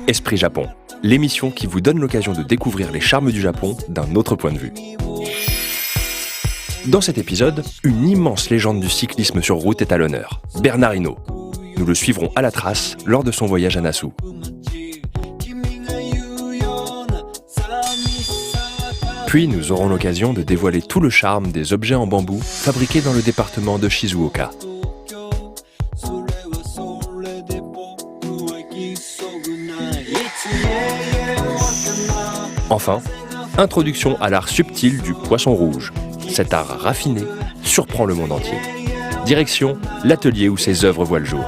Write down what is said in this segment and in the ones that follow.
Esprit Japon, l'émission qui vous donne l'occasion de découvrir les charmes du Japon d'un autre point de vue. Dans cet épisode, une immense légende du cyclisme sur route est à l'honneur, Bernard Hinault. Nous le suivrons à la trace lors de son voyage à Nassau. Puis nous aurons l'occasion de dévoiler tout le charme des objets en bambou fabriqués dans le département de Shizuoka. Enfin, introduction à l'art subtil du poisson rouge. Cet art raffiné surprend le monde entier. Direction l'atelier où ses œuvres voient le jour.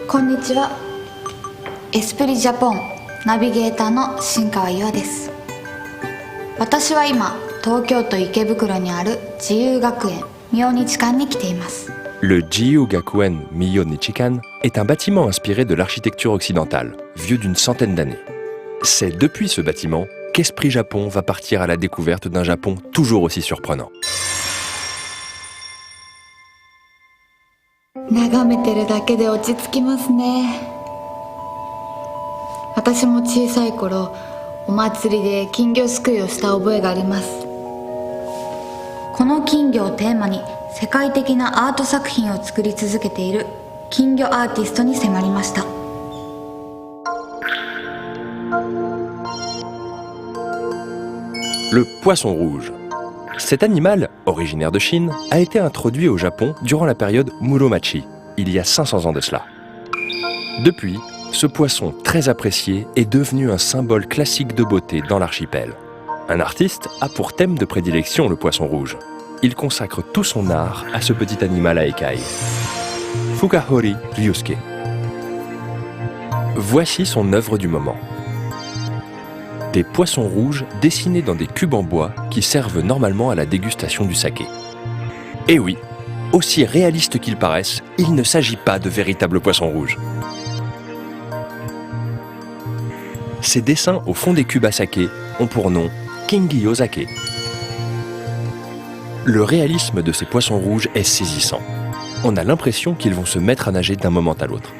Konnichiwa. Esprit Japon ナビゲーターの新川優愛です。私は今、東京都池袋にある自由学園明日館に来ています。Le Jiyu Gakuen Miyō-Nichikan est un bâtiment inspiré de l'architecture occidentale, vieux d'une centaine d'années. C'est depuis ce bâtiment qu'Esprit Japon va partir à la découverte d'un Japon toujours aussi surprenant. 眺めてるだけで落ち着きますね。私も小さい頃、お祭りで金魚すくいをした覚えがあります。この金魚をテーマに世界的なアート作品を作り続けている金魚アーティストに迫りました。Le poisson rouge. Cet animal, originaire de Chine, a été introduit au Japon durant la période Muromachi, il y a 500 ans de cela. Depuis, ce poisson très apprécié est devenu un symbole classique de beauté dans l'archipel. Un artiste a pour thème de prédilection le poisson rouge. Il consacre tout son art à ce petit animal à écailles. Fukahori Ryusuke. Voici son œuvre du moment. Des poissons rouges dessinés dans des cubes en bois qui servent normalement à la dégustation du saké. Et oui, aussi réaliste qu'ils paraissent, il ne s'agit pas de véritables poissons rouges. Ces dessins au fond des cubes à saké ont pour nom Kingiyo Sake. Le réalisme de ces poissons rouges est saisissant. On a l'impression qu'ils vont se mettre à nager d'un moment à l'autre.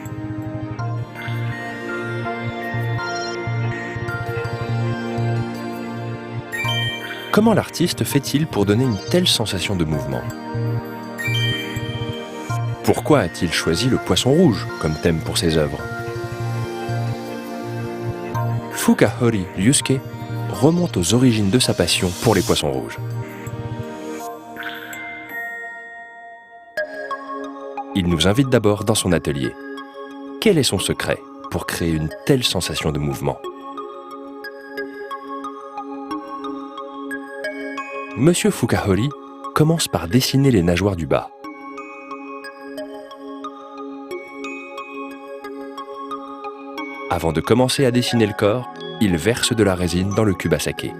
Comment l'artiste fait-il pour donner une telle sensation de mouvement ? Pourquoi a-t-il choisi le poisson rouge comme thème pour ses œuvres ? Fukahori Ryusuke remonte aux origines de sa passion pour les poissons rouges. Il nous invite d'abord dans son atelier. Quel est son secret pour créer une telle sensation de mouvement ? Monsieur Fukahori commence par dessiner les nageoires du bas. Avant de commencer à dessiner le corps, il verse de la résine dans le cube à saké.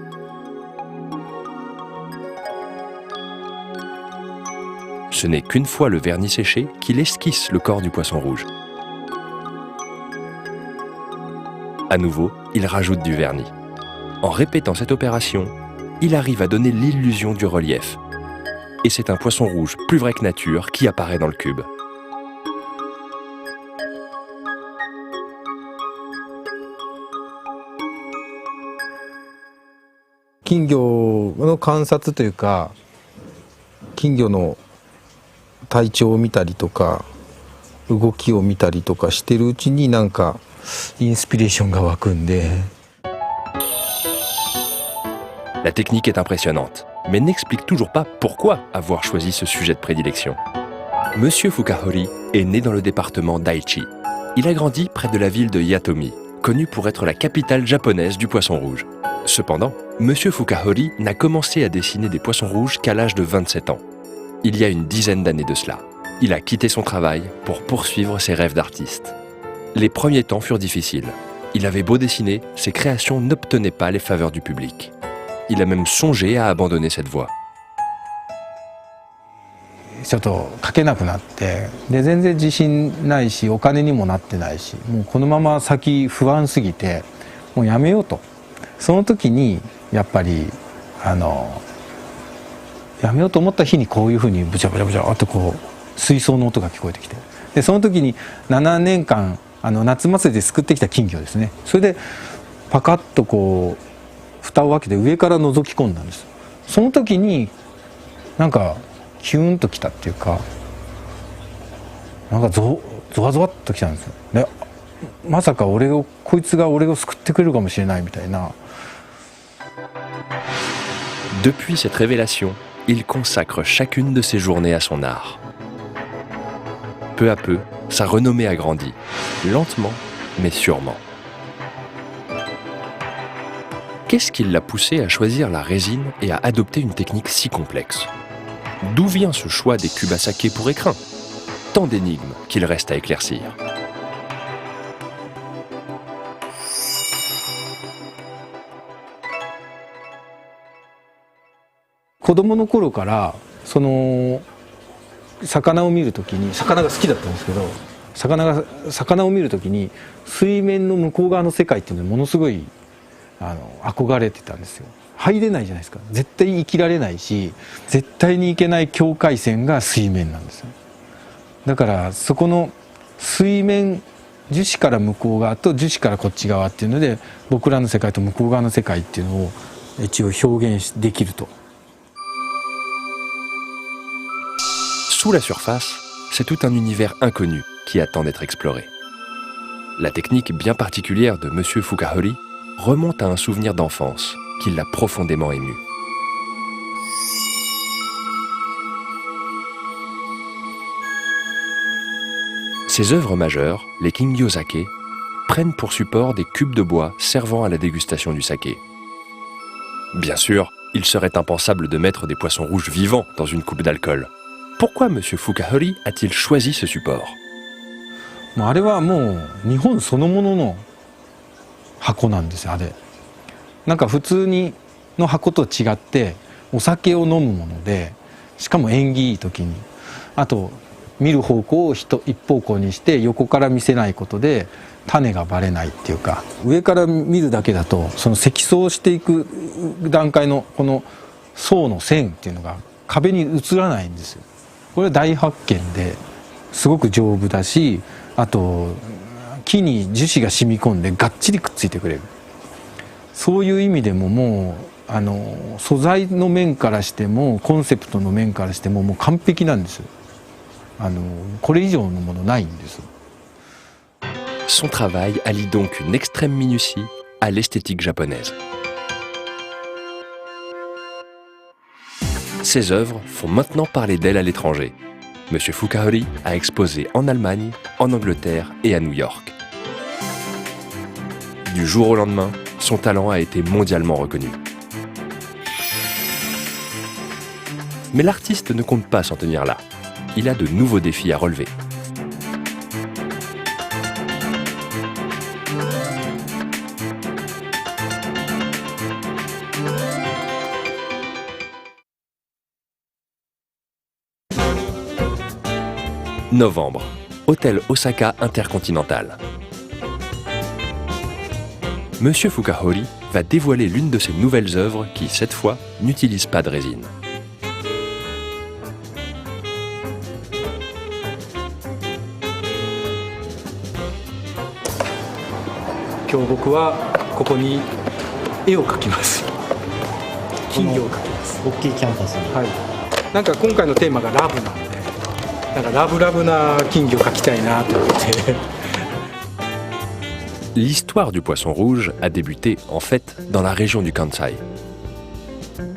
Ce n'est qu'une fois le vernis séché qu'il esquisse le corps du poisson rouge. À nouveau, il rajoute du vernis. En répétant cette opération, il arrive à donner l'illusion du relief. Et c'est un poisson rouge plus vrai que nature qui apparaît dans le cube.金魚の観察というか、金魚の体調を見たりとか、動きを見たりとかしてるうちになんかインスピレーションが湧くんで。La technique est impressionnante, mais n'explique toujours pas pourquoi avoir choisi ce sujet de prédilection. Monsieur Fukahori est né dans le département d'Aichi. Il a grandi près de la ville de Yatomi, connue pour être la capitale japonaise du poisson rouge. Cependant, Monsieur Fukahori n'a commencé à dessiner des poissons rouges qu'à l'âge de 27 ans. Il y a une dizaine d'années de cela. Il a quitté son travail pour poursuivre ses rêves d'artiste. Les premiers temps furent difficiles. Il avait beau dessiner, ses créations n'obtenaient pas les faveurs du public. Il a même songé à abandonner cette voie. ちょっと書けなくなって、で全然自信ないしお金にもなってないし、もうこのまま先不安すぎてもうやめようと。その時にやっぱりやめようと思った日にこういうふうにブチャブチャブチャっとこう水槽の音が聞こえてきて、でその時に7年間夏祭りですくってきた金魚ですね、それでパカッとこう蓋を開けて上から覗き込んだんです。その時になんかキュンときたっていうか、なんかゾワゾワっときたんですよ。でまさかこいつが俺を救ってくれるかもしれないみたいな。Depuis cette révélation, il consacre chacune de ses journées à son art. Peu à peu, sa renommée a grandi, lentement mais sûrement. Qu'est-ce qui l'a poussé à choisir la résine et à adopter une technique si complexe? D'où vient ce choix des cubes à saké pour écrin? Tant d'énigmes qu'il reste à éclaircir. Quand j'étais petit, その魚を見るときに、魚が好きだったんですけど、魚を見るときに水面の向こう側の世界っていうのにものすごい憧れてたんですよ。入れないじゃないですか。絶対生きられないし、絶対に行けない境界線が水面なんですよ。だからそこの水面、樹脂から向こう側と樹脂からこっち側っていうので、僕らの世界と向こう側の世界っていうのを一応表現できると。Sous la surface, c'est tout un univers inconnu qui attend d'être exploré. La technique bien particulière de Monsieur Fukahori remonte à un souvenir d'enfance qui l'a profondément ému. Ses œuvres majeures, les kingyo-sake, prennent pour support des cubes de bois servant à la dégustation du saké. Bien sûr, il serait impensable de mettre des poissons rouges vivants dans une coupe d'alcool. Pourquoi M. Fukahori a-t-il choisi ce support? あれはもう日本そのものの箱なんですよ。あれなんか普通の箱と違ってお酒を飲むもので、しかも縁起いい時に、あと見る方向を一方向にして横から見せないことで種がバレないっていうか、上から見るだけだとその積層していく段階のこの層の線っていうのが壁に映らないんですよ。これは大発見ですごく丈夫だし、あと木に樹脂が染み込んでがっちりくっついてくれる。そういう意味でももう素材の面からしてもコンセプトの面からしてももう完璧なんですよ。これ以上のものないんです。Son travail allie donc une extrême minutie à l'esthétique japonaise. Ses œuvres font maintenant parler d'elle à l'étranger. M. Fukahori a exposé en Allemagne, en Angleterre et à New York. Du jour au lendemain, son talent a été mondialement reconnu. Mais l'artiste ne compte pas s'en tenir là. Il a de nouveaux défis à relever. Novembre, hôtel Osaka Intercontinental. Monsieur Fukahori va dévoiler l'une de ses nouvelles œuvres qui, cette fois, n'utilise pas de résine. 今日僕はここに絵を描きます。金魚を描きます。大きいキャンパスに。はい。なんか今回のテーマがラブなんで、なんかラブラブな金魚を描きたいなと思って。L'histoire du poisson rouge a débuté, en fait, dans la région du Kansai.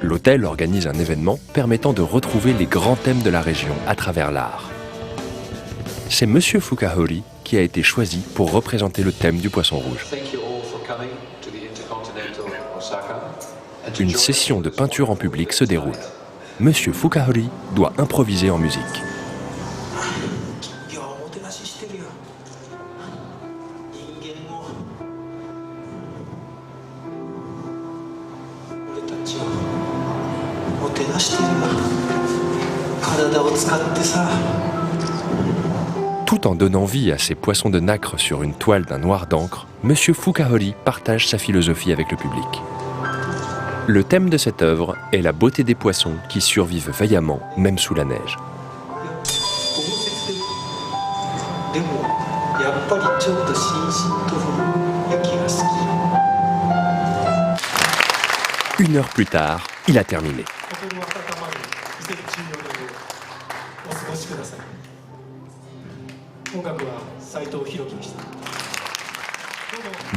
L'hôtel organise un événement permettant de retrouver les grands thèmes de la région à travers l'art. C'est Monsieur Fukahori qui a été choisi pour représenter le thème du poisson rouge. Une session de peinture en public se déroule. Monsieur Fukahori doit improviser en musique. Tout en donnant vie à ces poissons de nacre sur une toile d'un noir d'encre, Monsieur Fukahori partage sa philosophie avec le public. Le thème de cette œuvre est la beauté des poissons qui survivent vaillamment, même sous la neige. Une heure plus tard, il a terminé.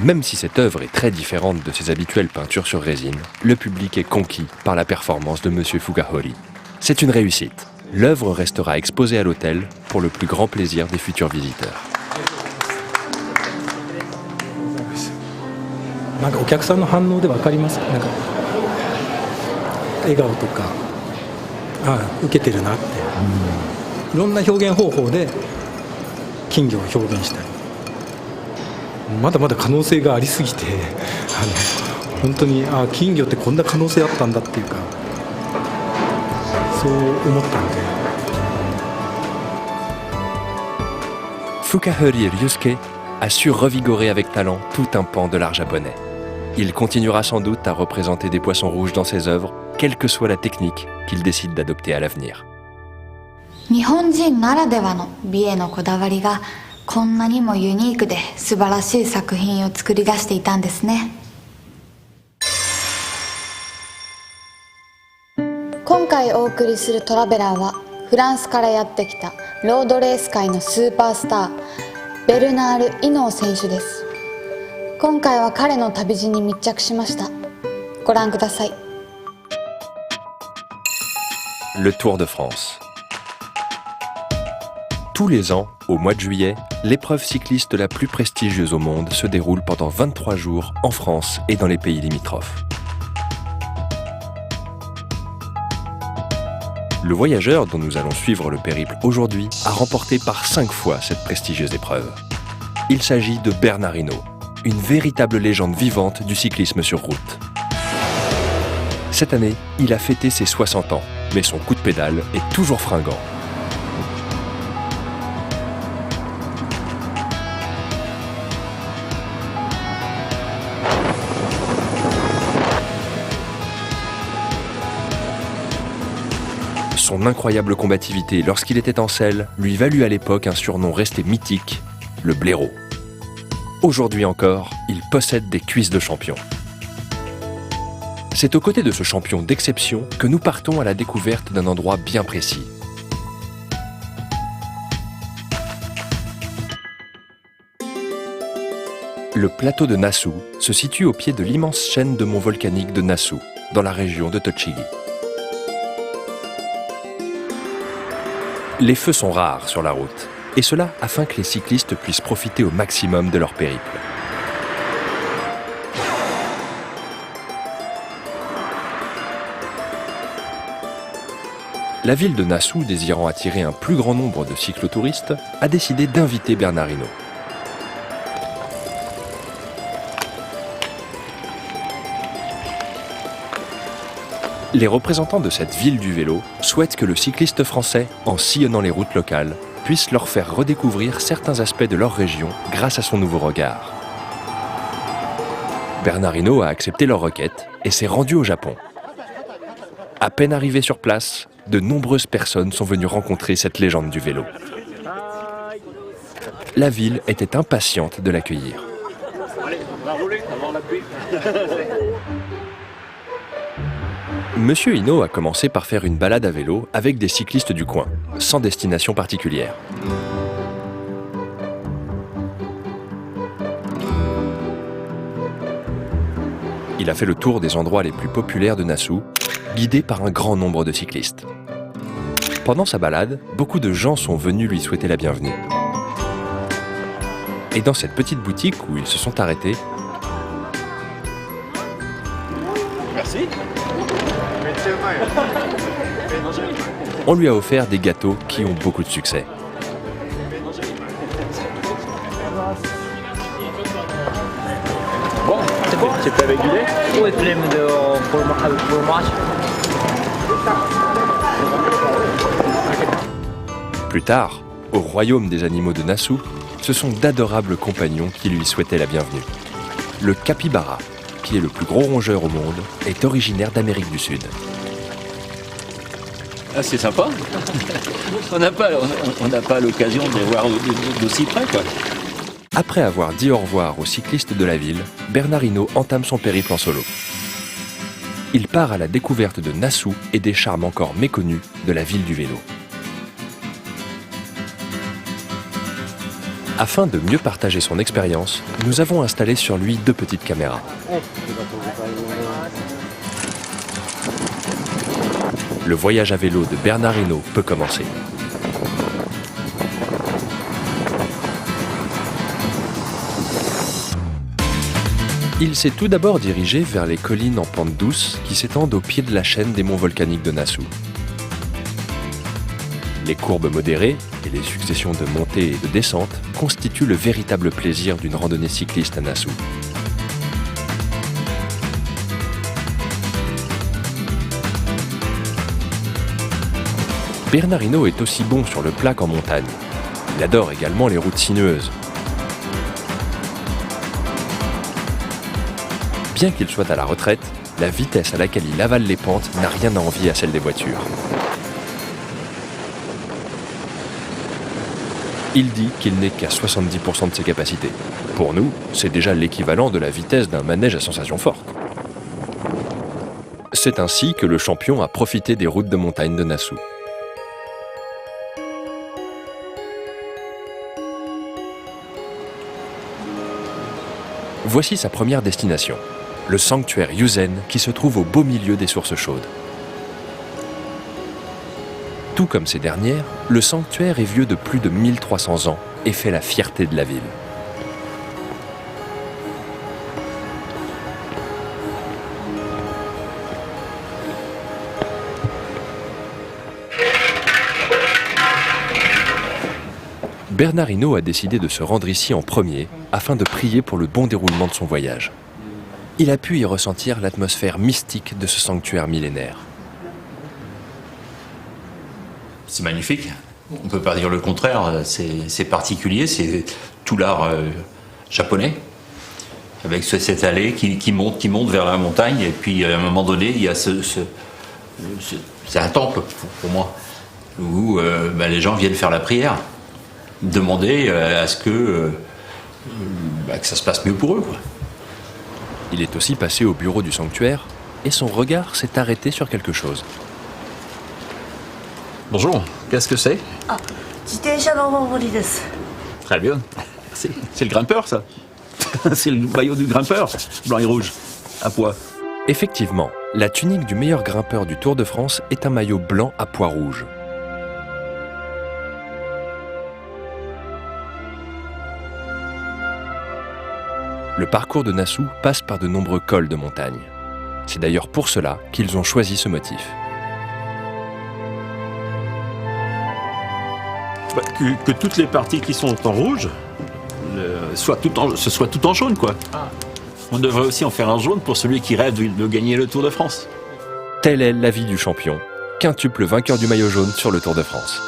Même si cette œuvre est très différente de ses habituelles peintures sur résine, le public est conquis par la performance de Monsieur Fukahori. C'est une réussite. L'œuvre restera exposée à l'hôtel pour le plus grand plaisir des futurs visiteurs. なんかお客さんの反応で分かります。なんか笑顔とか、受けてるなって、いろんな表現方法で金魚を表現したり、まだまだ可能性がありすぎて、本当に金魚ってこんな可能性あったんだっていうか、そう思ったんで。Fukahori Ryusuke a su revigorer avec talent tout un pan de l'art japonais. Il continuera sans doute à représenter des poissons rouges dans ses œuvres, quelle que soit la technique qu'il décide d'adopter à l'avenir. 日本人ならではの美へのこだわりがこんなにもユニークで素晴らしい作品を作り出していたんですね。今回お送りするトラベラーはフランスからやってきたロードレース界のスーパースターベルナール・イノー選手です。今回は彼の旅路に密着しました。ご覧ください。 Le Tour de France. Tous les ans, au mois de juillet, l'épreuve cycliste la plus prestigieuse au monde se déroule pendant 23 jours en France et dans les pays limitrophes. Le voyageur dont nous allons suivre le périple aujourd'hui a remporté par 5 fois cette prestigieuse épreuve. Il s'agit de Bernard Hinault, une véritable légende vivante du cyclisme sur route. Cette année, il a fêté ses 60 ans, mais son coup de pédale est toujours fringant. Son incroyable combativité lorsqu'il était en selle lui valut à l'époque un surnom resté mythique, le blaireau. Aujourd'hui encore, il possède des cuisses de champion. C'est aux côtés de ce champion d'exception que nous partons à la découverte d'un endroit bien précis. Le plateau de Nasu se situe au pied de l'immense chaîne de monts volcaniques de Nasu, dans la région de Tochigi. Les feux sont rares sur la route, et cela afin que les cyclistes puissent profiter au maximum de leur périple. La ville de Nasu, désirant attirer un plus grand nombre de cyclotouristes, a décidé d'inviter Bernard Hinault. Les représentants de cette ville du vélo souhaitent que le cycliste français, en sillonnant les routes locales, puisse leur faire redécouvrir certains aspects de leur région grâce à son nouveau regard. Bernard Hinault a accepté leur requête et s'est rendu au Japon. À peine arrivé sur place, de nombreuses personnes sont venues rencontrer cette légende du vélo. La ville était impatiente de l'accueillir. Monsieur Hinault a commencé par faire une balade à vélo avec des cyclistes du coin, sans destination particulière. Il a fait le tour des endroits les plus populaires de Nasu, guidé par un grand nombre de cyclistes. Pendant sa balade, beaucoup de gens sont venus lui souhaiter la bienvenue. Et dans cette petite boutique où ils se sont arrêtés, Merci. on lui a offert des gâteaux qui ont beaucoup de succès. Bon, c'était avec du lait. Oui, crème de fromage. Plus tard, au royaume des animaux de Nassau, ce sont d'adorables compagnons qui lui souhaitaient la bienvenue. Le capybara, qui est le plus gros rongeur au monde, est originaire d'Amérique du Sud. Ah, c'est sympa. On n'a pas l'occasion de les voir d'aussi près, quoi. Après avoir dit au revoir aux cyclistes de la ville, Bernard Hinault entame son périple en solo. Il part à la découverte de Nassau et des charmes encore méconnus de la ville du vélo. Afin de mieux partager son expérience, nous avons installé sur lui 2 petites caméras. Le voyage à vélo de Bernard Hinault peut commencer. Il s'est tout d'abord dirigé vers les collines en pente douce qui s'étendent au pied de la chaîne des monts volcaniques de Nassau. Les courbes modérées et les successions de montées et de descentes constituent le véritable plaisir d'une randonnée cycliste à Nassau. Bernard Hinault est aussi bon sur le plat qu'en montagne. Il adore également les routes sinueuses. Bien qu'il soit à la retraite, la vitesse à laquelle il avale les pentes n'a rien à envier à celle des voitures. Il dit qu'il n'est qu'à 70% de ses capacités. Pour nous, c'est déjà l'équivalent de la vitesse d'un manège à sensation forte. C'est ainsi que le champion a profité des routes de montagne de Nassau. Voici sa première destination, le sanctuaire Yuzen qui se trouve au beau milieu des sources chaudes. Tout comme ces dernières, le sanctuaire est vieux de plus de 1300 ans et fait la fierté de la ville. Bernard Hinault a décidé de se rendre ici en premier afin de prier pour le bon déroulement de son voyage. Il a pu y ressentir l'atmosphère mystique de ce sanctuaire millénaire. C'est magnifique. On ne peut pas dire le contraire. C'est particulier. C'est tout l'art japonais. Avec cette allée qui monte vers la montagne. Et puis, à un moment donné, il y a c'est un temple, pour moi, où les gens viennent faire la prière. Demander à ce que ça se passe mieux pour eux, quoi. Il est aussi passé au bureau du sanctuaire et son regard s'est arrêté sur quelque chose. Bonjour, qu'est-ce que c'est? Très bien. C'est le grimpeur, ça. C'est le maillot du grimpeur, blanc et rouge, à pois. Effectivement, la tunique du meilleur grimpeur du Tour de France est un maillot blanc à pois rouge. Le parcours de Nassau passe par de nombreux cols de montagne. C'est d'ailleurs pour cela qu'ils ont choisi ce motif. Que toutes les parties qui sont en rouge soient tout en jaune, quoi. On devrait aussi en faire un jaune pour celui qui rêve de gagner le Tour de France. Telle est l'avis du champion, quintuple vainqueur du maillot jaune sur le Tour de France.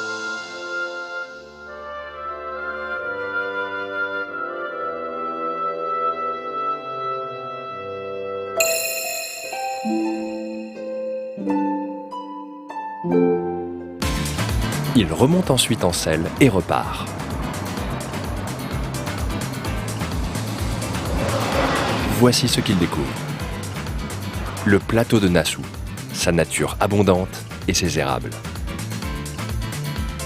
Il remonte ensuite en selle et repart. Voici ce qu'il découvre. Le plateau de Nassau, sa nature abondante et ses érables.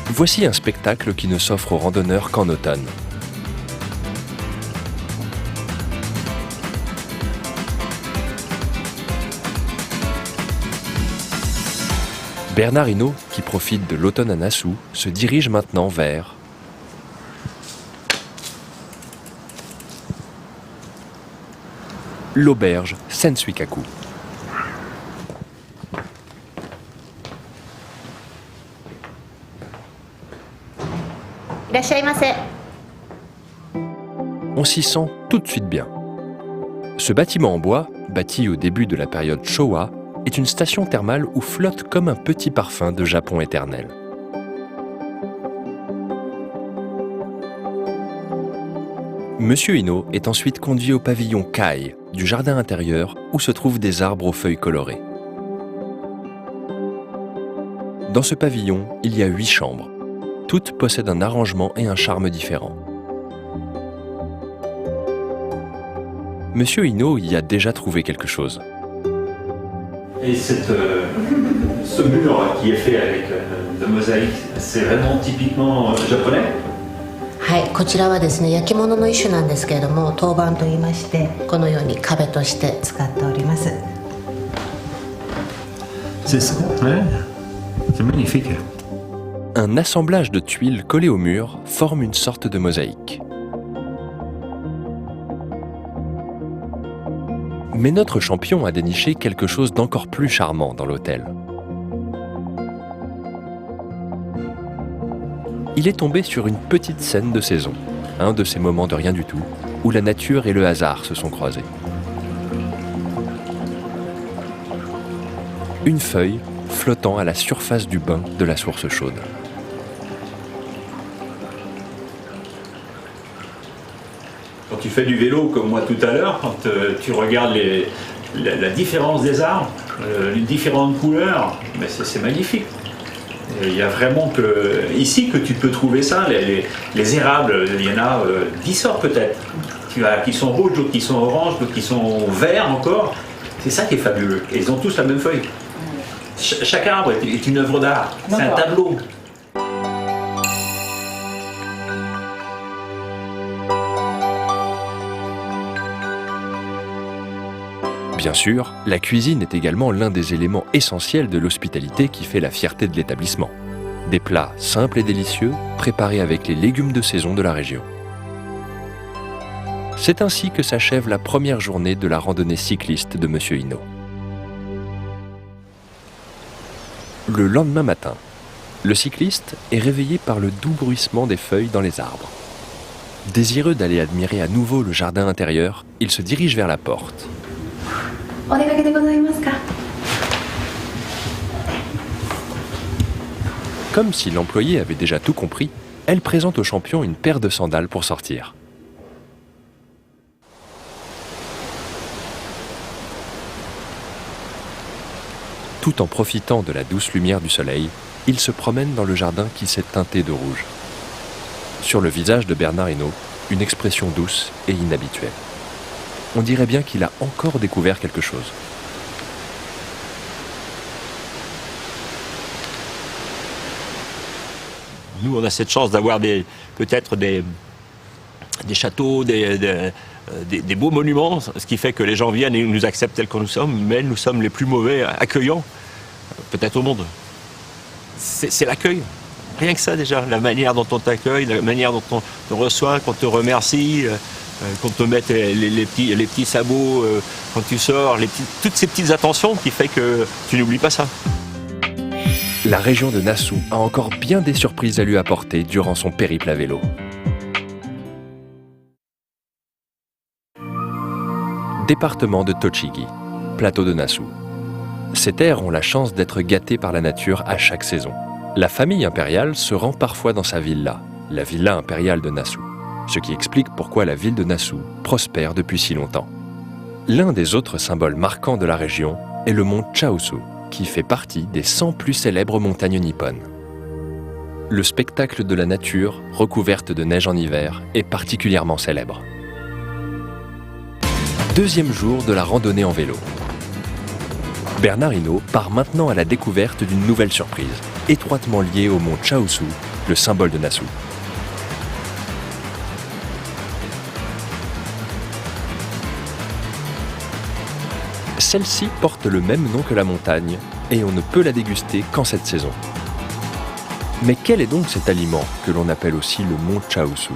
Voici un spectacle qui ne s'offre aux randonneurs qu'en automne. Bernard Hinault, qui profite de l'automne à Nassau, se dirige maintenant vers l'auberge Sensuikaku. On s'y sent tout de suite bien. Ce bâtiment en bois, bâti au début de la période Showa, est une station thermale où flotte comme un petit parfum de Japon éternel. Monsieur Ino est ensuite conduit au pavillon Kai du jardin intérieur où se trouvent des arbres aux feuilles colorées. Dans ce pavillon, il y a 8 chambres. Toutes possèdent un arrangement et un charme différents. Monsieur Ino y a déjà trouvé quelque chose. Et ce mur qui est fait avec de mosaïque, c'est vraiment typiquement japonais? はい、こちらはですね、焼き物の一種なんですけれども、陶板といいまして、このように壁として使っております。 C'est ça, ouais. C'est magnifique. Un assemblage de tuiles collées au mur forme une sorte de mosaïque. Mais notre champion a déniché quelque chose d'encore plus charmant dans l'hôtel. Il est tombé sur une petite scène de saison, un de ces moments de rien du tout, où la nature et le hasard se sont croisés. Une feuille flottant à la surface du bain de la source chaude. Quand tu fais du vélo comme moi tout à l'heure, quand tu regardes la différence des arbres, les différentes couleurs, mais c'est magnifique. Il y a vraiment ici que tu peux trouver ça. Les érables, il y en a 10 sortes peut-être. Qui sont rouges, d'autres qui sont oranges, d'autres qui sont verts encore. C'est ça qui est fabuleux. Et ils ont tous la même feuille. Chaque arbre est une œuvre d'art. C'est un tableau. Bien sûr, la cuisine est également l'un des éléments essentiels de l'hospitalité qui fait la fierté de l'établissement. Des plats simples et délicieux, préparés avec les légumes de saison de la région. C'est ainsi que s'achève la première journée de la randonnée cycliste de Monsieur Ino. Le lendemain matin, le cycliste est réveillé par le doux bruissement des feuilles dans les arbres. Désireux d'aller admirer à nouveau le jardin intérieur, il se dirige vers la porte. Comme si l'employé avait déjà tout compris, elle présente au champion une paire de sandales pour sortir. Tout en profitant de la douce lumière du soleil, il se promène dans le jardin qui s'est teinté de rouge. Sur le visage de Bernard Hinault, une expression douce et inhabituelle. On dirait bien qu'il a encore découvert quelque chose. Nous, on a cette chance d'avoir peut-être des châteaux, des beaux monuments, ce qui fait que les gens viennent et nous acceptent tels que nous sommes, mais nous sommes les plus mauvais accueillants, peut-être au monde. C'est l'accueil. Rien que ça déjà, la manière dont on t'accueille, la manière dont on te reçoit, qu'on te remercie, qu'on te mette les petits sabots quand tu sors, toutes ces petites attentions qui fait que tu n'oublies pas ça. La région de Nasu a encore bien des surprises à lui apporter durant son périple à vélo. Département de Tochigi, plateau de Nasu. Ces terres ont la chance d'être gâtées par la nature à chaque saison. La famille impériale se rend parfois dans sa villa, la villa impériale de Nasu, ce qui explique pourquoi la ville de Nasu prospère depuis si longtemps. L'un des autres symboles marquants de la région est le mont Chaosu, qui fait partie des 100 plus célèbres montagnes nippones. Le spectacle de la nature, recouverte de neige en hiver, est particulièrement célèbre. Deuxième jour de la randonnée en vélo. Bernard Hinault part maintenant à la découverte d'une nouvelle surprise, étroitement liée au mont Chaosu, le symbole de Nasu. Celle-ci porte le même nom que la montagne et on ne peut la déguster qu'en cette saison. Mais quel est donc cet aliment que l'on appelle aussi le mont Chaosu ?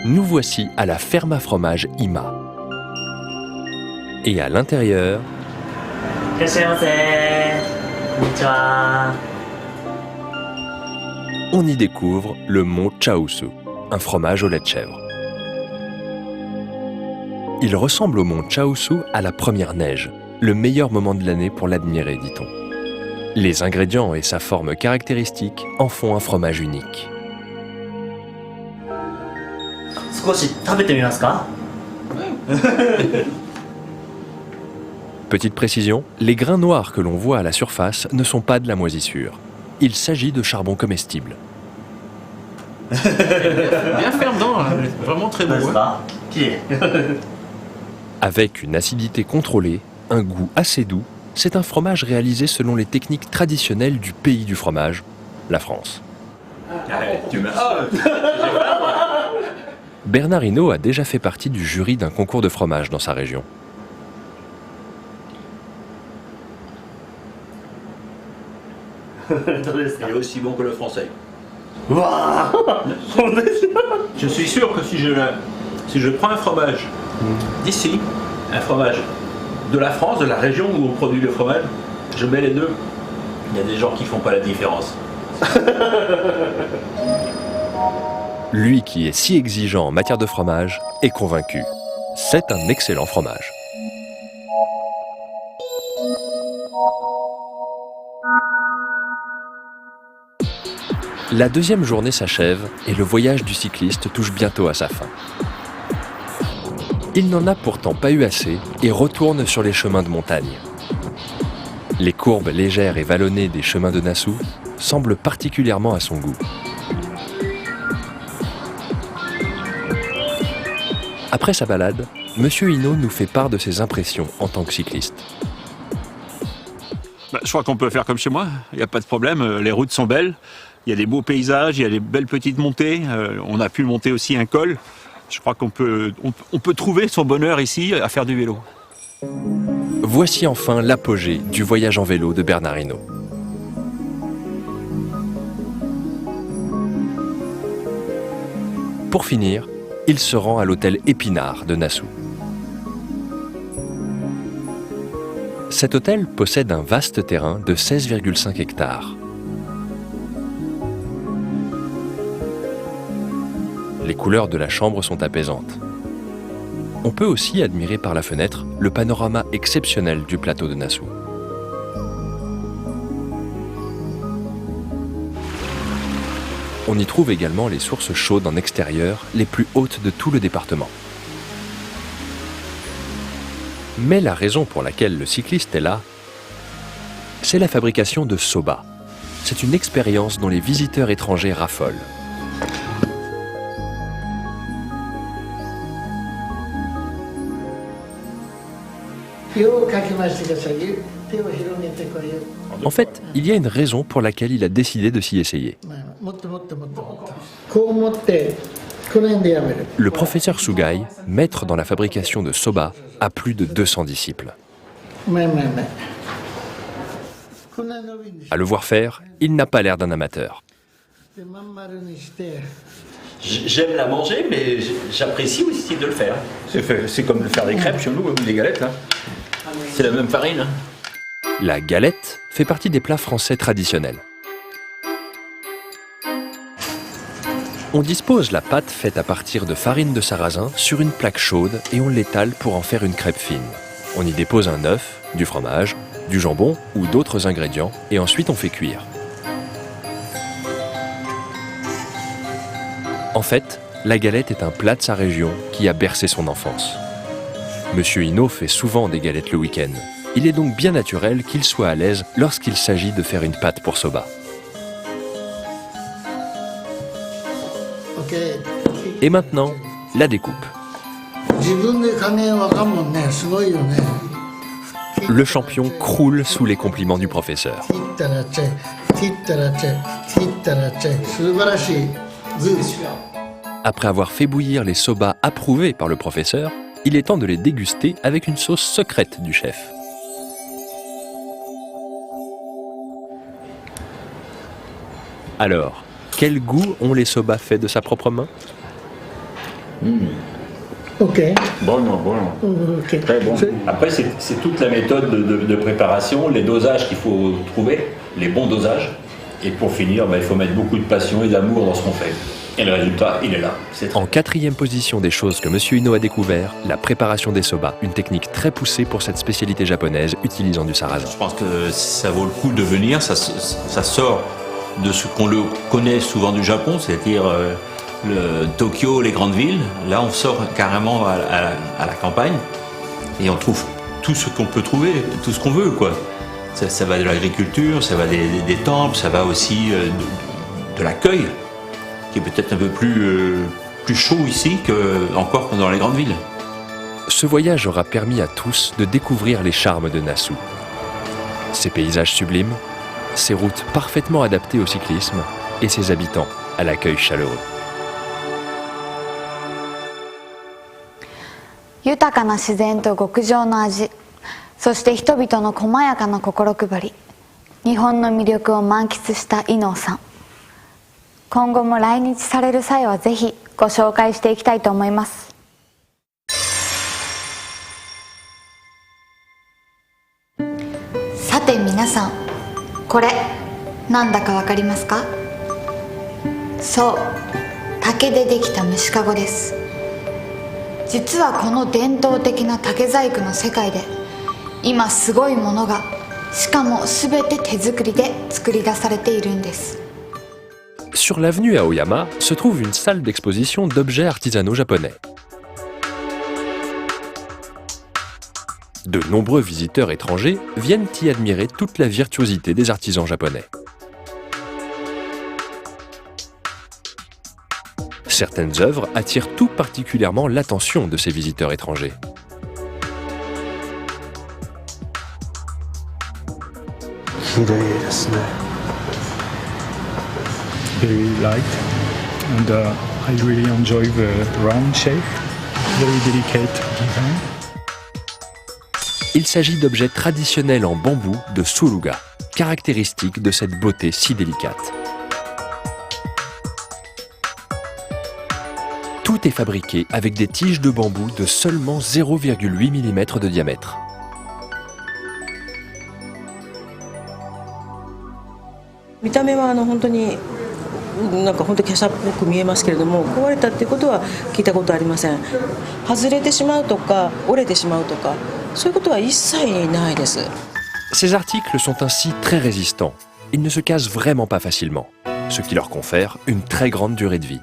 Nous voici à la ferme à fromage Ima. Et à l'intérieur, on y découvre le mont Chaosu, un fromage au lait de chèvre. Il ressemble au mont Chaosu à la première neige, le meilleur moment de l'année pour l'admirer, dit-on. Les ingrédients et sa forme caractéristique en font un fromage unique. 少し食べてみますか？ Petite précision, les grains noirs que l'on voit à la surface ne sont pas de la moisissure. Il s'agit de charbon comestible. Bien ferme, non, vraiment très どうです bon. か？綺麗。 Avec une acidité contrôlée, un goût assez doux, c'est un fromage réalisé selon les techniques traditionnelles du pays du fromage, la France. Bernard Hinault a déjà fait partie du jury d'un concours de fromage dans sa région. Il est aussi bon que le français. うわー本当ですよ。 Je suis sûr que si je prends un fromage d'ici, un fromage de la France, de la région où on produit le fromage, je mets les deux, il y a des gens qui font pas la différence. Lui qui est si exigeant en matière de fromage est convaincu. C'est un excellent fromage. La deuxième journée s'achève et le voyage du cycliste touche bientôt à sa fin. Il n'en a pourtant pas eu assez et retourne sur les chemins de montagne. Les courbes légères et vallonnées des chemins de Nassau semblent particulièrement à son goût. Après sa balade, M. Hinault nous fait part de ses impressions en tant que cycliste. Je crois qu'on peut faire comme chez moi, il n'y a pas de problème, les routes sont belles, il y a des beaux paysages, il y a des belles petites montées, on a pu monter aussi un col. Je crois qu'on peut trouver son bonheur ici à faire du vélo. Voici enfin l'apogée du voyage en vélo de Bernard Hinault. Pour finir, il se rend à l'hôtel Épinard de Nassau. Cet hôtel possède un vaste terrain de 16,5 hectares. Les couleurs de la chambre sont apaisantes. On peut aussi admirer par la fenêtre le panorama exceptionnel du plateau de Nassau. On y trouve également les sources chaudes en extérieur, les plus hautes de tout le département. Mais la raison pour laquelle le cycliste est là, c'est la fabrication de soba. C'est une expérience dont les visiteurs étrangers raffolent. En fait, il y a une raison pour laquelle il a décidé de s'y essayer. Le professeur Sugai, maître dans la fabrication de soba, a plus de 200 disciples. À le voir faire, il n'a pas l'air d'un amateur. J'aime la manger, mais j'apprécie aussi de le faire. C'est comme de faire des crêpes chez nous, ou des galettes. Hein. C'est la même farine. Hein. La galette fait partie des plats français traditionnels. On dispose la pâte faite à partir de farine de sarrasin sur une plaque chaude et on l'étale pour en faire une crêpe fine. On y dépose un œuf, du fromage, du jambon ou d'autres ingrédients et ensuite on fait cuire. En fait, la galette est un plat de sa région qui a bercé son enfance. Monsieur Hinault fait souvent des galettes le week-end. Il est donc bien naturel qu'il soit à l'aise lorsqu'il s'agit de faire une pâte pour soba. Et maintenant, la découpe. Le champion croule sous les compliments du professeur. Après avoir fait bouillir les soba approuvés par le professeur, il est temps de les déguster avec une sauce secrète du chef. Alors, quel goût ont les soba faits de sa propre main ? Bon. Très bon. Après, c'est toute la méthode de préparation, les dosages qu'il faut trouver, les bons dosages. Et pour finir, il faut mettre beaucoup de passion et d'amour dans ce qu'on fait. Et le résultat, il est là. C'est En quatrième position des choses que Monsieur Uno a découvert, la préparation des soba, une technique très poussée pour cette spécialité japonaise utilisant du sarrasin. Je pense que ça vaut le coup de venir, ça sort de ce qu'on le connaît souvent du Japon, c'est-à-dire le Tokyo, les grandes villes. Là, on sort carrément à la campagne et on trouve tout ce qu'on peut trouver, tout ce qu'on veut, quoi. Ça va de l'agriculture, ça va des temples, ça va aussi de l'accueil, qui est peut-être un peu plus chaud ici qu'encore dans les grandes villes. Ce voyage aura permis à tous de découvrir les charmes de Nassau. Ses paysages sublimes, ses routes parfaitement adaptées au cyclisme et ses habitants à l'accueil chaleureux. 豊かな自然と極上の味、そして人々の細やかな心配り、日本の魅力を満喫した伊能さん。今後も来日される際はぜひご紹介していきたいと思います。さて皆さん、これなんだかわかりますか？そう、竹でできた虫かごです。実はこの伝統的な竹細工の世界で今すごいものが、しかも全て手作りで作り出されているんです。 Sur l'avenue Aoyama se trouve une salle d'exposition d'objets artisanaux japonais. De nombreux visiteurs étrangers viennent y admirer toute la virtuosité des artisans japonais. Certaines œuvres attirent tout particulièrement l'attention de ces visiteurs étrangers. Very light, and I really enjoy the round shape, very delicate design. Il s'agit d'objets traditionnels en bambou de Suruga, caractéristiques de cette beauté si délicate. Tout est fabriqué avec des tiges de bambou de seulement 0,8 mm de diamètre. Ces articles sont ainsi très résistants. Ils ne se cassent vraiment pas facilement, ce qui leur confère une très grande durée de vie.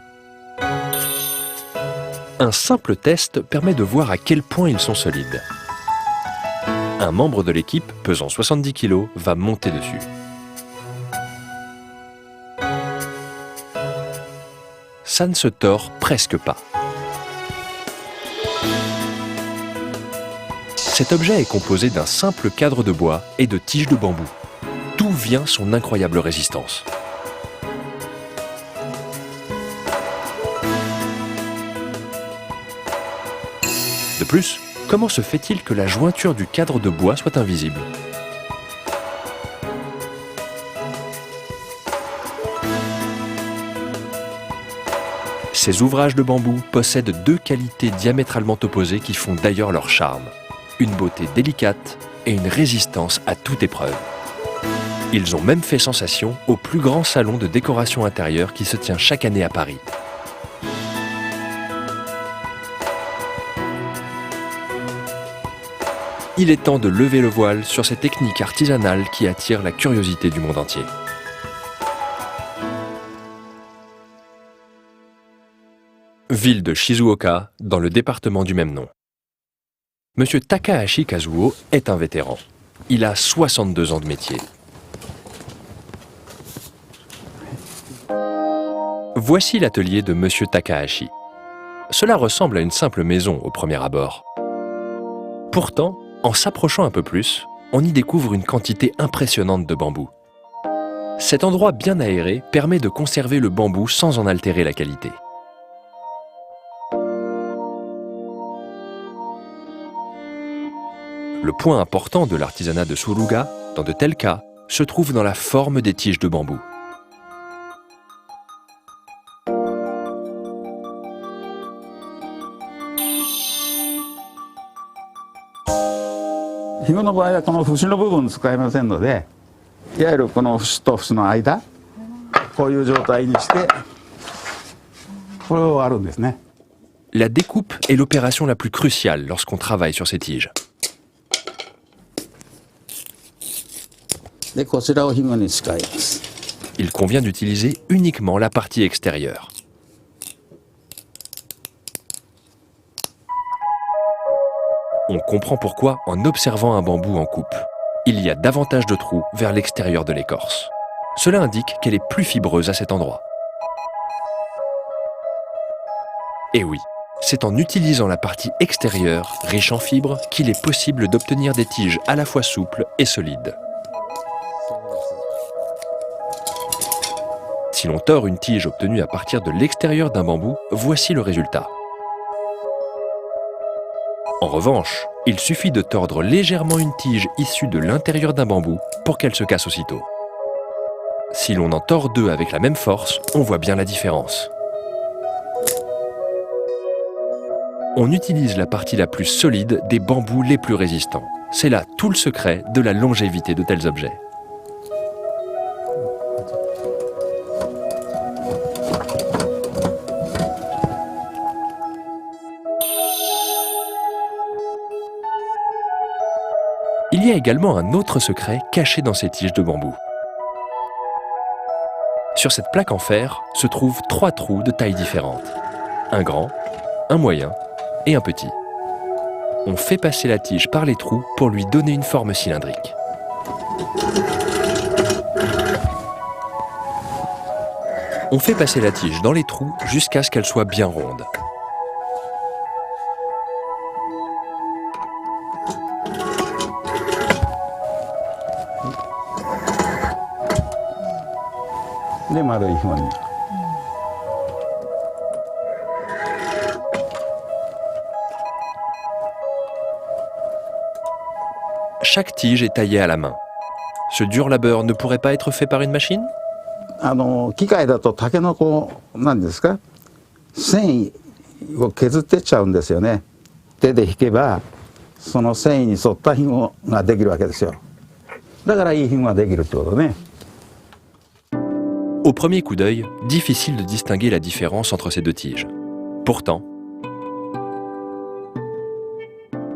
Un simple test permet de voir à quel point ils sont solides. Un membre de l'équipe, pesant 70 kg, va monter dessus. Ça ne se tord presque pas. Cet objet est composé d'un simple cadre de bois et de tiges de bambou. D'où vient son incroyable résistance? De plus, comment se fait-il que la jointure du cadre de bois soit invisible? Ces ouvrages de bambou possèdent deux qualités diamétralement opposées qui font d'ailleurs leur charme. Une beauté délicate et une résistance à toute épreuve. Ils ont même fait sensation au plus grand salon de décoration intérieure qui se tient chaque année à Paris. Il est temps de lever le voile sur ces techniques artisanales qui attirent la curiosité du monde entier. Ville de Shizuoka, dans le département du même nom. Monsieur Takahashi Kazuo est un vétéran. Il a 62 ans de métier. Voici l'atelier de Monsieur Takahashi. Cela ressemble à une simple maison au premier abord. Pourtant, en s'approchant un peu plus, on y découvre une quantité impressionnante de bambou. Cet endroit bien aéré permet de conserver le bambou sans en altérer la qualité. Le point important de l'artisanat de Suruga, dans de tels cas, se trouve dans la forme des tiges de bambou. Higoの場合はこの節の部分使いませんので、いわゆるこの節と節の間、こういう状態にしてこれを割るんですね。 La découpe est l'opération la plus cruciale lorsqu'on travaille sur ces tiges. でこちらを紐に使います。 Il convient d'utiliser uniquement la partie extérieure. On comprend pourquoi en observant un bambou en coupe. Il y a davantage de trous vers l'extérieur de l'écorce. Cela indique qu'elle est plus fibreuse à cet endroit. Et oui, c'est en utilisant la partie extérieure, riche en fibres, qu'il est possible d'obtenir des tiges à la fois souples et solides. Si l'on tord une tige obtenue à partir de l'extérieur d'un bambou, voici le résultat. En revanche, il suffit de tordre légèrement une tige issue de l'intérieur d'un bambou pour qu'elle se casse aussitôt. Si l'on en tord deux avec la même force, on voit bien la différence. On utilise la partie la plus solide des bambous les plus résistants. C'est là tout le secret de la longévité de tels objets. Il y a également un autre secret caché dans ces tiges de bambou. Sur cette plaque en fer se trouvent 3 trous de tailles différentes. Un grand, un moyen et un petit. On fait passer la tige par les trous pour lui donner une forme cylindrique. On fait passer la tige dans les trous jusqu'à ce qu'elle soit bien ronde. De 丸い紐に。 Chaque tige est taillée à la main. Ce dur labeur ne pourrait pas être fait par une machine? 機械だとタケノコなんですか、繊維を削ってっちゃうんですよね。手で引けばその繊維に沿った紐ができるわけですよ。だからいい紐ができるってことね。 Au premier coup d'œil, difficile de distinguer la différence entre ces deux tiges. Pourtant,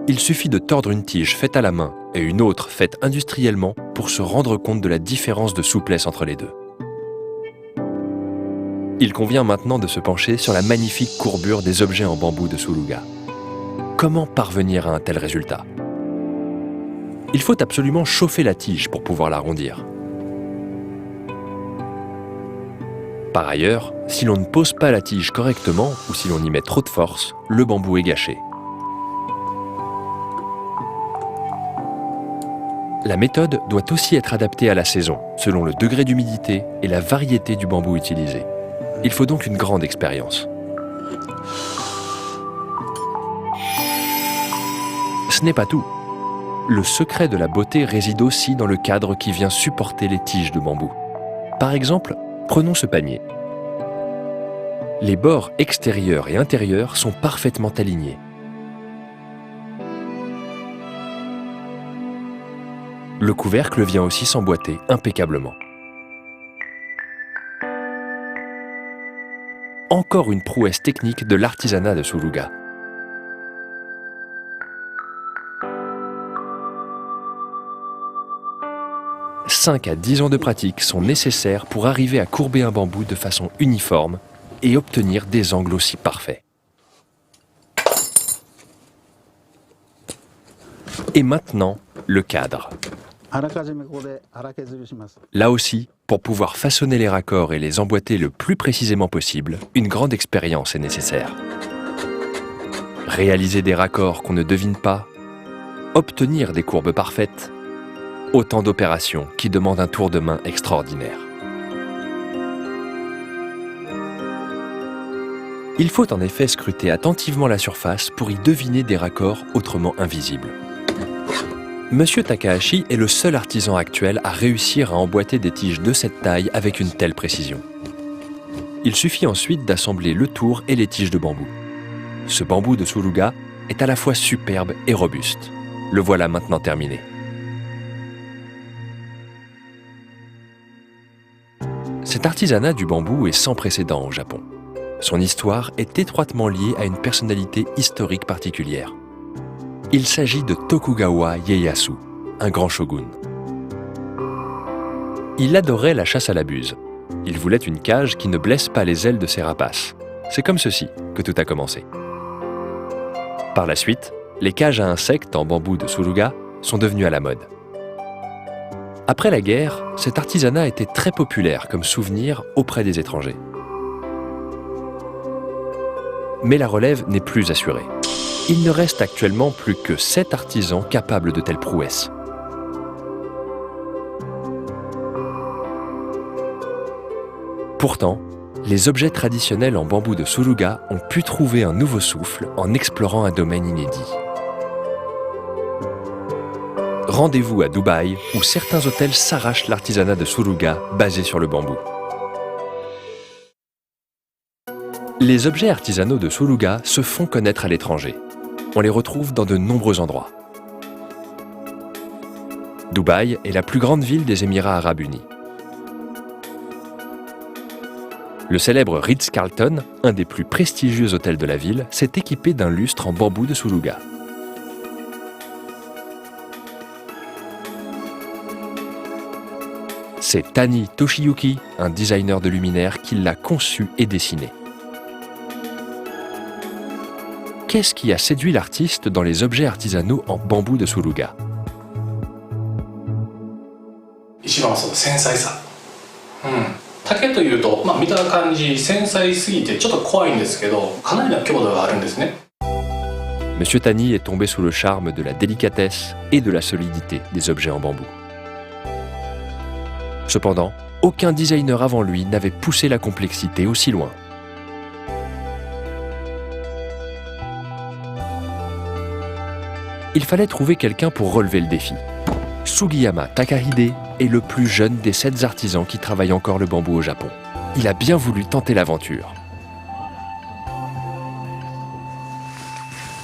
il suffit de tordre une tige faite à la main et une autre faite industriellement pour se rendre compte de la différence de souplesse entre les deux. Il convient maintenant de se pencher sur la magnifique courbure des objets en bambou de Suruga. Comment parvenir à un tel résultat? Il faut absolument chauffer la tige pour pouvoir l'arrondir. Par ailleurs, si l'on ne pose pas la tige correctement ou si l'on y met trop de force, le bambou est gâché. La méthode doit aussi être adaptée à la saison, selon le degré d'humidité et la variété du bambou utilisé. Il faut donc une grande expérience. Ce n'est pas tout. Le secret de la beauté réside aussi dans le cadre qui vient supporter les tiges de bambou. Par exemple, prenons ce panier. Les bords extérieurs et intérieurs sont parfaitement alignés. Le couvercle vient aussi s'emboîter impeccablement. Encore une prouesse technique de l'artisanat de Suruga. « 5 à 10 ans de pratique sont nécessaires pour arriver à courber un bambou de façon uniforme et obtenir des angles aussi parfaits. Et maintenant, le cadre. Là aussi, pour pouvoir façonner les raccords et les emboîter le plus précisément possible, une grande expérience est nécessaire. Réaliser des raccords qu'on ne devine pas, obtenir des courbes parfaites, autant d'opérations qui demandent un tour de main extraordinaire. Il faut en effet scruter attentivement la surface pour y deviner des raccords autrement invisibles. Monsieur Takahashi est le seul artisan actuel à réussir à emboîter des tiges de cette taille avec une telle précision. Il suffit ensuite d'assembler le tour et les tiges de bambou. Ce bambou de Suruga est à la fois superbe et robuste. Le voilà maintenant terminé. Cet artisanat du bambou est sans précédent au Japon. Son histoire est étroitement liée à une personnalité historique particulière. Il s'agit de Tokugawa Ieyasu, un grand shogun. Il adorait la chasse à la buse. Il voulait une cage qui ne blesse pas les ailes de ses rapaces. C'est comme ceci que tout a commencé. Par la suite, les cages à insectes en bambou de Suruga sont devenues à la mode. Après la guerre, cet artisanat était très populaire comme souvenir auprès des étrangers. Mais la relève n'est plus assurée. Il ne reste actuellement plus que 7 artisans capables de telles prouesses. Pourtant, les objets traditionnels en bambou de Suruga ont pu trouver un nouveau souffle en explorant un domaine inédit. Rendez-vous à Dubaï, où certains hôtels s'arrachent l'artisanat de Suruga basé sur le bambou. Les objets artisanaux de Suruga se font connaître à l'étranger. On les retrouve dans de nombreux endroits. Dubaï est la plus grande ville des Émirats arabes unis. Le célèbre Ritz-Carlton, un des plus prestigieux hôtels de la ville, s'est équipé d'un lustre en bambou de Suruga. C'est Tani Toshiyuki, un designer de luminaires, qui l'a conçu et dessiné. Qu'est-ce qui a séduit l'artiste dans les objets artisanaux en bambou de Suruga? 一番はそう繊細さ。竹というと、見た感じ繊細すぎてちょっと怖いんですけど、かなりの強度があるんですね。Monsieur Tani est tombé sous le charme de la délicatesse et de la solidité des objets en bambou. Cependant, aucun designer avant lui n'avait poussé la complexité aussi loin. Il fallait trouver quelqu'un pour relever le défi. Sugiyama Takahide est le plus jeune des 7 artisans qui travaillent encore le bambou au Japon. Il a bien voulu tenter l'aventure.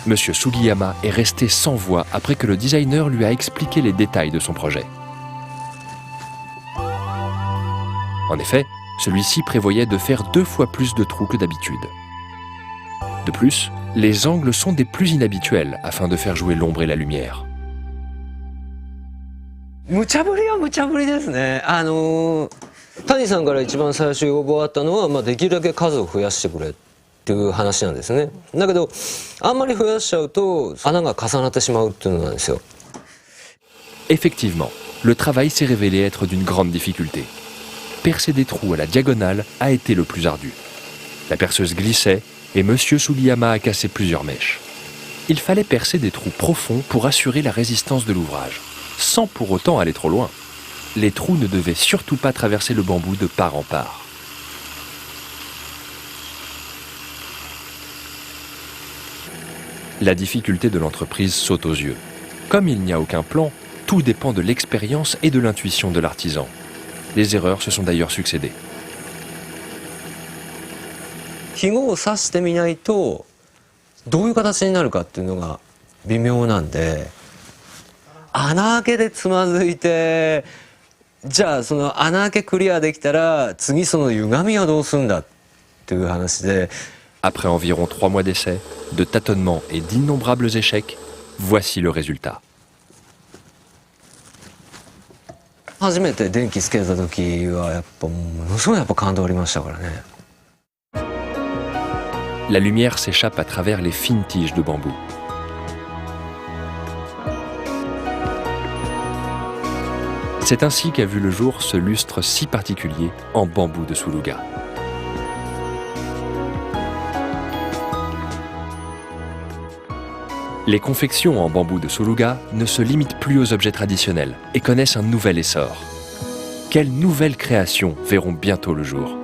Monsieur Sugiyama est resté sans voix après que le designer lui a expliqué les détails de son projet. En effet, celui-ci prévoyait de faire 2 fois plus de trous que d'habitude. De plus, les angles sont des plus inhabituels afin de faire jouer l'ombre et la lumière. 無茶ぶりは無茶ぶりですね。谷さんから一番最初要望あったのは、できるだけ数を増やしてくれっていう話なんですね。だけどあんまり増やしちゃうと穴が重なってしまうっていうのなんですよ。Effectivement, le travail s'est révélé être d'une grande difficulté. Percer des trous à la diagonale a été le plus ardu. La perceuse glissait et Monsieur Sugiyama a cassé plusieurs mèches. Il fallait percer des trous profonds pour assurer la résistance de l'ouvrage, sans pour autant aller trop loin. Les trous ne devaient surtout pas traverser le bambou de part en part. La difficulté de l'entreprise saute aux yeux. Comme il n'y a aucun plan, tout dépend de l'expérience et de l'intuition de l'artisan. Les erreurs se sont d'ailleurs succédées. ひごを刺してみないとどういう形になるかっていうのが微妙なんで、穴開けでつまずいて、じゃあその穴開けクリアできたら次その歪みはどうするんだっていう話で。 Après environ 3 mois d'essais, de tâtonnements et d'innombrables échecs, voici le résultat. 初めて電気つけた時はやっぱものすごい感動ありましたからね。 La lumière s'échappe à travers les fines tiges de bambou. C'est ainsi qu'a vu le jour ce lustre si particulier en bambou de Suruga. Les confections en bambou de Suruga ne se limitent plus aux objets traditionnels et connaissent un nouvel essor. Quelles nouvelles créations verront bientôt le jour?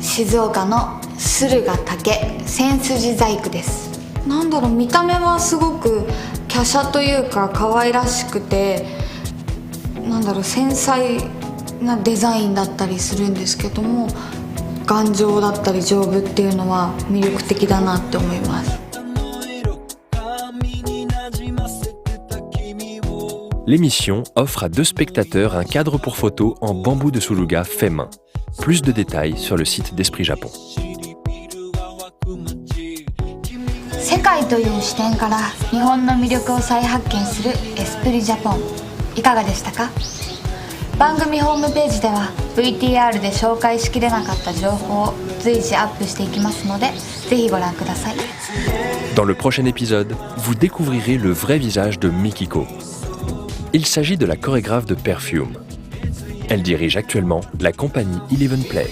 Shizuokaの駿河竹千筋細工です。なんだろう、見た目はすごく華奢というか可愛らしくて、なんだろう、繊細なデザインだったりするんですけども、頑丈だったり丈夫っていうのは魅力的だなって思います。L'émission offre à 2 spectateurs un cadre pour photo en bambou de Suruga fait main. Plus de détails sur le site d'Esprit Japon. 世界という視点から日本の魅力を再発見するエスプリジャポン、いかがでしたか？番組ホームページでは VTR で紹介しきれなかった情報を随時アップしていきますので、ぜひご覧ください。 Dans le prochain épisode, vous découvrirez le vrai visage de Mikiko. Il s'agit de la chorégraphe de Perfume. Elle dirige actuellement la compagnie Eleven Play.